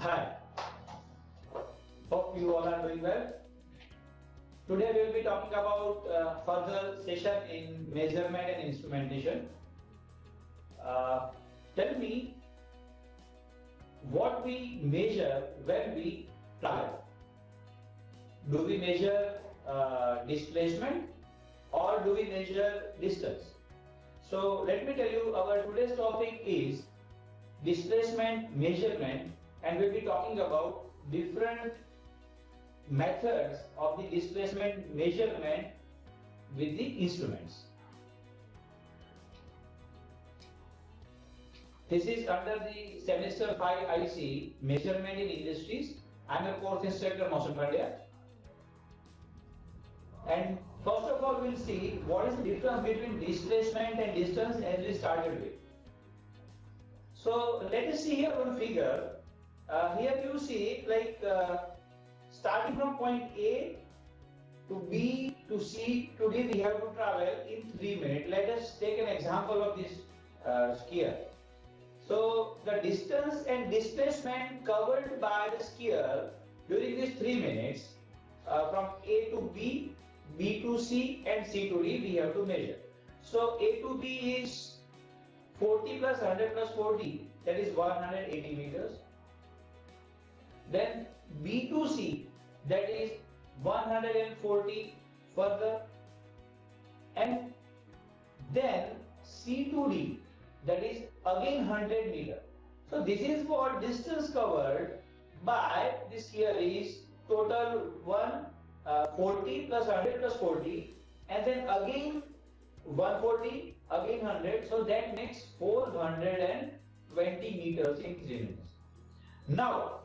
Hi, hope you all are doing well. Today we will be talking about further session in measurement and instrumentation. Tell me what we measure when we travel. Do we measure displacement or do we measure distance? So let me tell you, our today's topic is displacement measurement, and we'll be talking about different methods of the displacement measurement with the instruments. This is under the semester 5 IC measurement in industries. I am a course instructor, Motion Pandya. And first of all, we'll see what is the difference between displacement and distance as we started with. So let us see here one figure. Here you see starting from point A to B to C to D, we have to travel in 3 minutes. Let us take an example of this skier. So the distance and displacement covered by the skier during these 3 minutes from A to B, B to C and C to D we have to measure. So A to B is 40 plus 100 plus 40, that is 180 meters. Then B to C, that is 140 further, and then C to D, that is again 100 meter. So this is what distance covered by this here is total 140 plus 100 plus 40, and then again 140, again 100, so that makes 420 meters in 3 minutes. Now,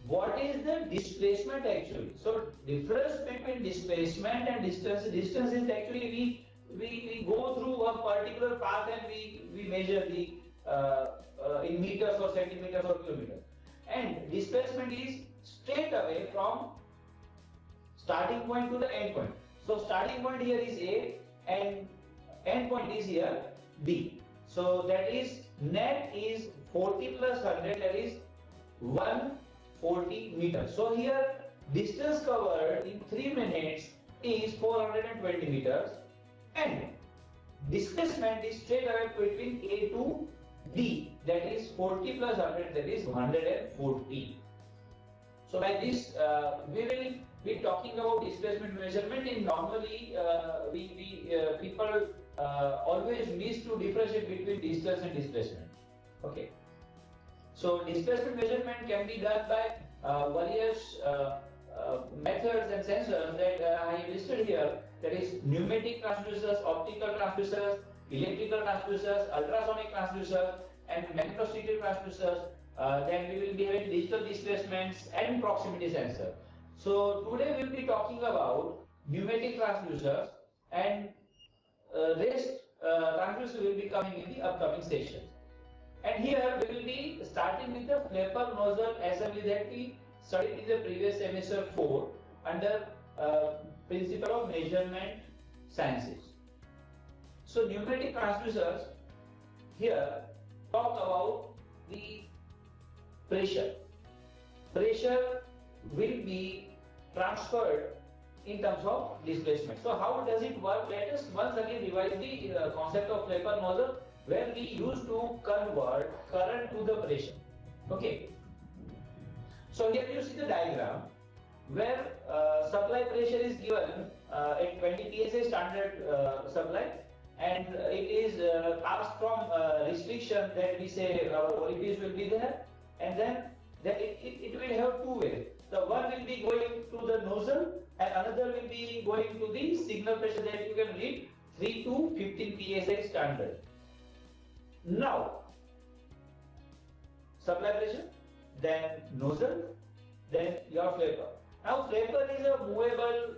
what is the displacement actually? So, difference between displacement and distance. Distance is actually we go through a particular path and we measure the in meters or centimeters or kilometers. And displacement is straight away from starting point to the end point. So, starting point here is A and end point is here B. So that is net is 40 plus 100, that is 140 meters. So here distance covered in 3 minutes is 420 meters, and displacement is straight away between A to D, that is 40 plus 100, that is 140. So by this we will be talking about displacement measurement. In normally people always miss to differentiate between distance and displacement. Okay. So displacement measurement can be done by various methods and sensors that I listed here. That is pneumatic transducers, optical transducers, electrical transducers, ultrasonic transducers, and magnetostrical transducers. Then we will be having digital displacements and proximity sensor. So today we will be talking about pneumatic transducers, and rest transducers will be coming in the upcoming sessions. And here we will be starting with the flapper nozzle assembly that we studied in the previous semester 4 under principle of measurement sciences. So pneumatic transducers here talk about the pressure. Pressure will be transferred in terms of displacement. So how does it work? Let us once again revise the concept of flapper nozzle, where we used to convert current to the pressure. Okay. So here you see the diagram where supply pressure is given at 20 psi standard supply, and it is passed from restriction that we say our orifice will be there, and then it will have two ways. The one will be going to the nozzle and another will be going to the signal pressure that you can read 3 to 15 psi standard. Now, supply pressure, then nozzle, then your flapper. Now, flapper is a movable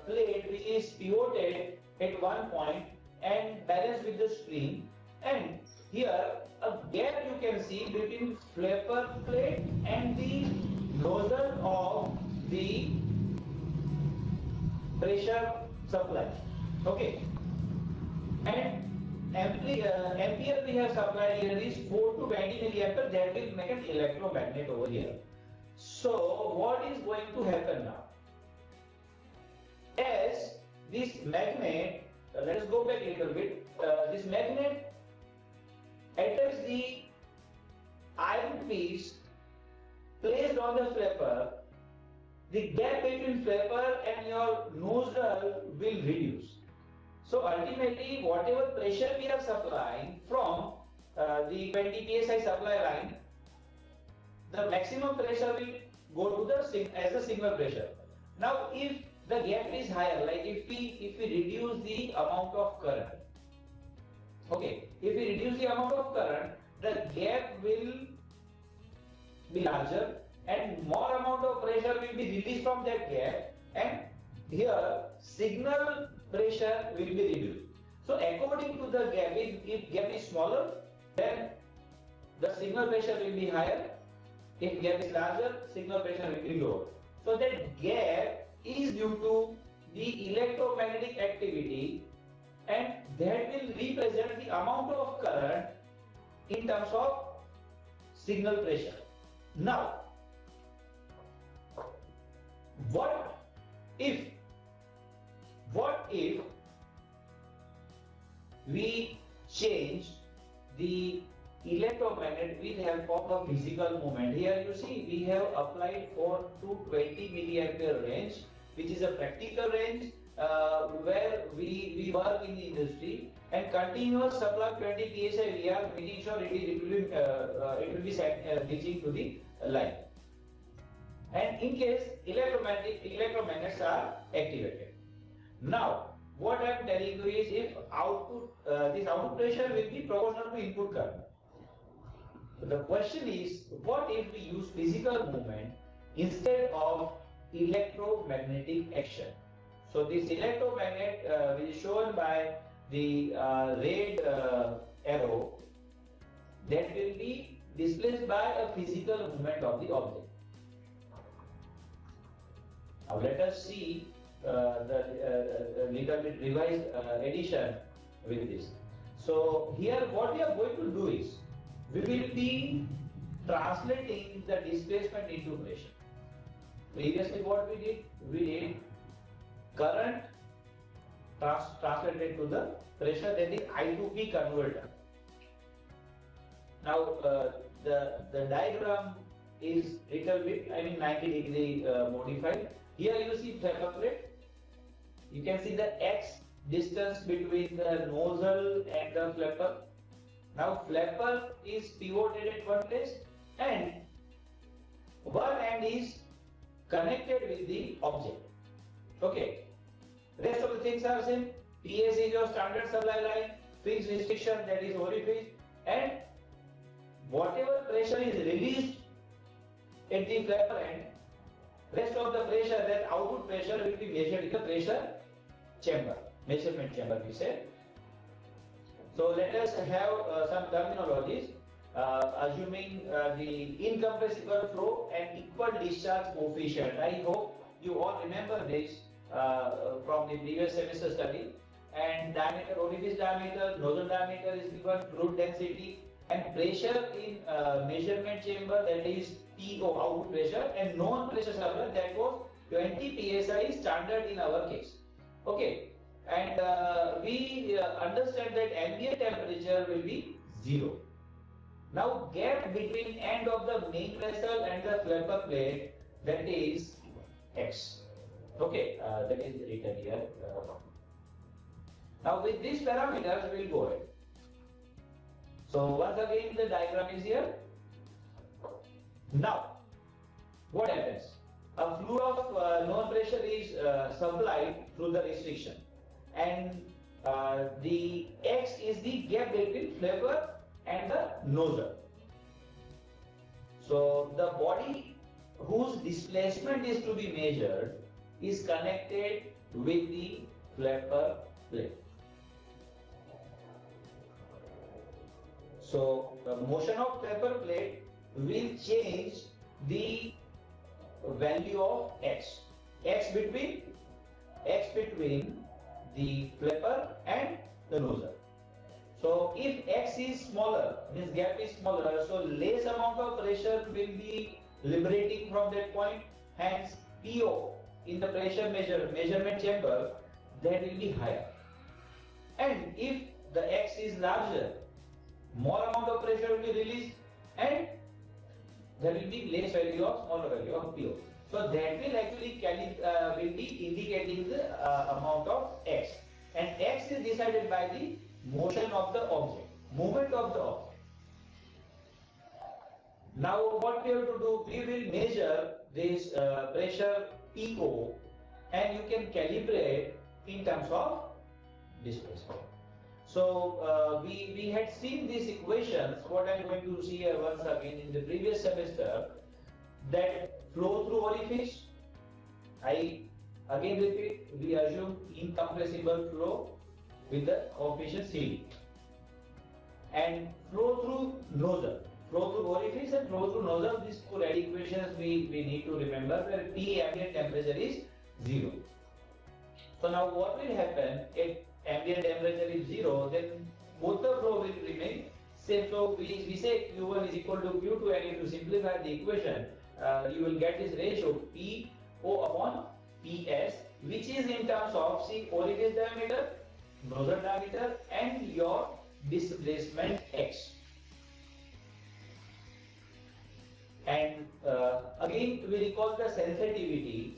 plate which is pivoted at one point and balanced with the spring, and here a gap you can see between flapper plate and the nozzle of the pressure supply. Okay, and ampere we have supplied here is 4 to 20 milliampere. That will make an electromagnet over here. So what is going to happen now? As this magnet, let us go back a little bit. This magnet enters the iron piece placed on the flapper. The gap between flapper and your nozzle will reduce. So ultimately, whatever pressure we are supplying from the 20 psi supply line, the maximum pressure will go to the as a signal pressure. Now, if the gap is higher, like if we reduce the amount of current, okay, if we reduce the amount of current, the gap will be larger and more amount of pressure will be released from that gap, and here signal pressure will be reduced. So according to the gap, if gap is smaller, then the signal pressure will be higher. If gap is larger, signal pressure will be lower. So that gap is due to the electromagnetic activity, and that will represent the amount of current in terms of signal pressure. Now, what if we change the electromagnet with help of a physical moment? Here you see we have applied for 220 milliampere range, which is a practical range where we work in the industry, and continuous supply 20 psi we are making sure it will be reaching to the line. And in case electromagnets are activated. Now, what I am telling you is, if output this output pressure will be proportional to input current. So the question is, what if we use physical movement instead of electromagnetic action? So this electromagnet which is shown by the red arrow, that will be displaced by a physical movement of the object. Now let us see the little bit revised edition with this. So here what we are going to do is, we will be translating the displacement into pressure. Previously what we did current translated to the pressure, that is I to P converter. Now the diagram is little bit, 90-degree modified. Here you see flapper plate. You can see the X distance between the nozzle and the flapper. Now flapper is pivoted at one place, and one end is connected with the object. Okay. Rest of the things are same. PS is your standard supply line, fixed restriction, that is orifice, and whatever pressure is released at the flapper end, rest of the pressure, that output pressure, will be measured in the pressure chamber, measurement chamber we said. So let us have some terminologies, assuming the incompressible flow and equal discharge coefficient. I hope you all remember this from the previous semester study. And diameter, orifice diameter, nozzle diameter is given, fluid density, and pressure in measurement chamber, that is PO, output pressure, and known pressure supply, that was 20 psi standard in our case. Okay, and we understand that ambient temperature will be 0. Now gap between end of the main vessel and the flapper plate, that is X. Okay, that is written here. Now with these parameters we will go ahead. So once again the diagram is here. Now what happens? A fluid of known pressure is supplied through the restriction, and the X is the gap between flapper and the nozzle. So the body whose displacement is to be measured is connected with the flapper plate. So the motion of flapper plate will change the value of X. X between the flapper and the nozzle. So if X is smaller, this gap is smaller, so less amount of pressure will be liberating from that point, hence PO in the pressure measurement chamber, that will be higher. And if the X is larger, more amount of pressure will be released and there will be less value of smaller value of PO. So that will actually will be indicating the amount of X, and X is decided by the motion of the object, movement of the object. Now what we have to do, we will measure this pressure PO and you can calibrate in terms of displacement. So we had seen these equations, what I am going to see here once again in the previous semester, that flow through orifice, I again repeat, we assume incompressible flow with the coefficient C, and flow through nozzle, flow through orifice and flow through nozzle, these two equations we need to remember, where T ambient temperature is 0. So now what will happen if ambient temperature is 0, then both the flow will remain same. So we say Q1 is equal to Q2, and if you simplify the equation, you will get this ratio PO upon PS, which is in terms of, see, orifice diameter, nozzle diameter, and your displacement X. And again we recall the sensitivity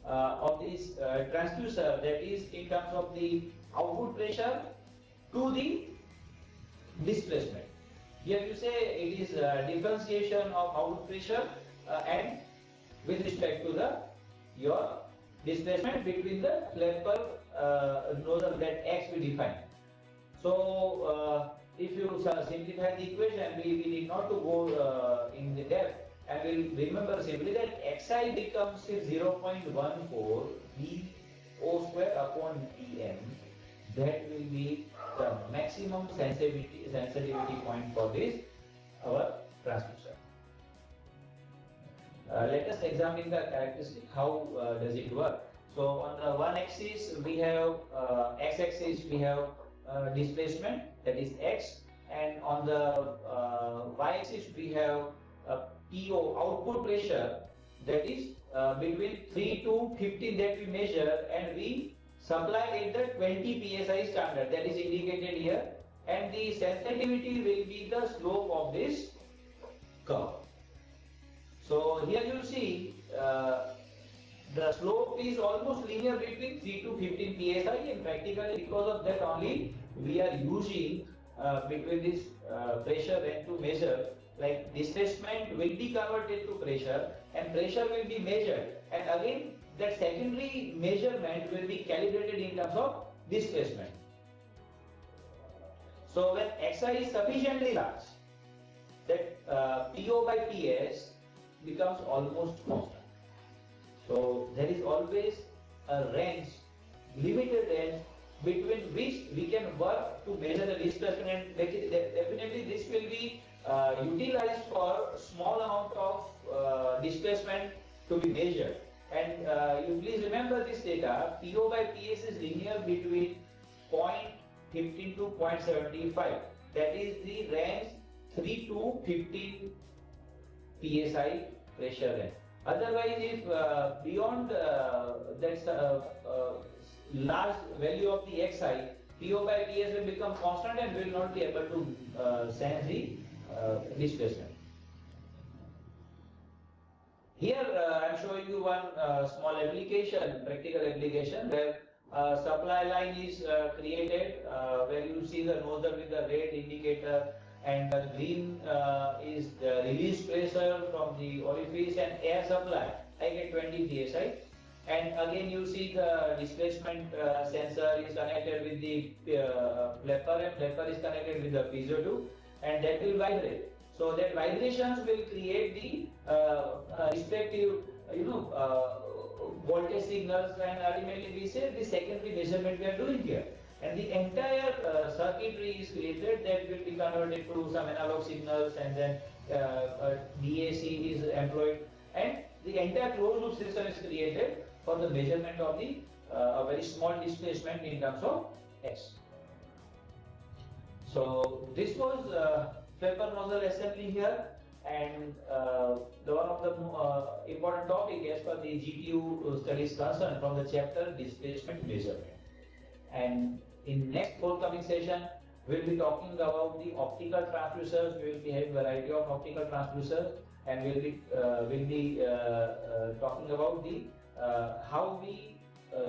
of this transducer, that is in terms of the output pressure to the displacement. Here you say it is differentiation of output pressure and with respect to the your displacement between the flapper nozzle, that X we define. So if you simplify the equation, we need not to go in the depth, and we'll remember simply that Xi becomes 0.14 BO square upon Tm. That will be the maximum sensitivity point for this our transducer. Let us examine the characteristic. How does it work? So on the one axis we have x-axis we have displacement, that is X, and on the y-axis we have PO, output pressure, that is between 3 to 15 that we measure, and we supply it the 20 psi standard, that is indicated here, and the sensitivity will be the slope of this curve. So here you see the slope is almost linear between 3 to 15 psi, and practically because of that only we are using between this pressure and to measure, like displacement will be converted to pressure and pressure will be measured, and again that secondary measurement will be calibrated in terms of displacement. So when Xi is sufficiently large, that PO by PS becomes almost constant. So there is always a range, limited range, between which we can work to measure the displacement, and definitely this will be utilized for small amount of displacement to be measured. And you please remember this data, PO by PS is linear between 0.15 to 0.75. That is the range 3 to 15 psi pressure range. Otherwise, if beyond that large value of the Xi, PO by PS will become constant and will not be able to sense the displacement. Here I am showing you one small application, practical application, where supply line is created, where you see the nozzle with the red indicator, and the green is the release pressure from the orifice, and air supply, I get 20 psi. And again you see the displacement sensor is connected with the flapper, and flapper is connected with the piezo tube, and that will vibrate. So that vibrations will create the respective voltage signals, and ultimately we say the secondary measurement we are doing here. And the entire circuitry is created that will be converted to some analog signals, and then DAC is employed, and the entire closed loop system is created for the measurement of the a very small displacement in terms of X. So this was flapper nozzle assembly here, and the one of the important topic as per the GTU studies concerned from the chapter displacement measurement. And in next forthcoming session, we'll be talking about the optical transducers. We will be having variety of optical transducers, and we'll be talking about the how we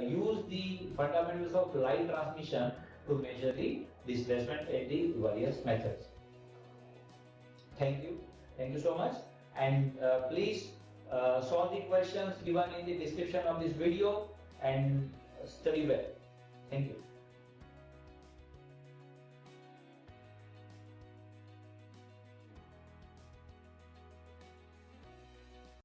use the fundamentals of light transmission to measure the displacement at the various methods. Thank you so much, and please solve the questions given in the description of this video and study well. Thank you.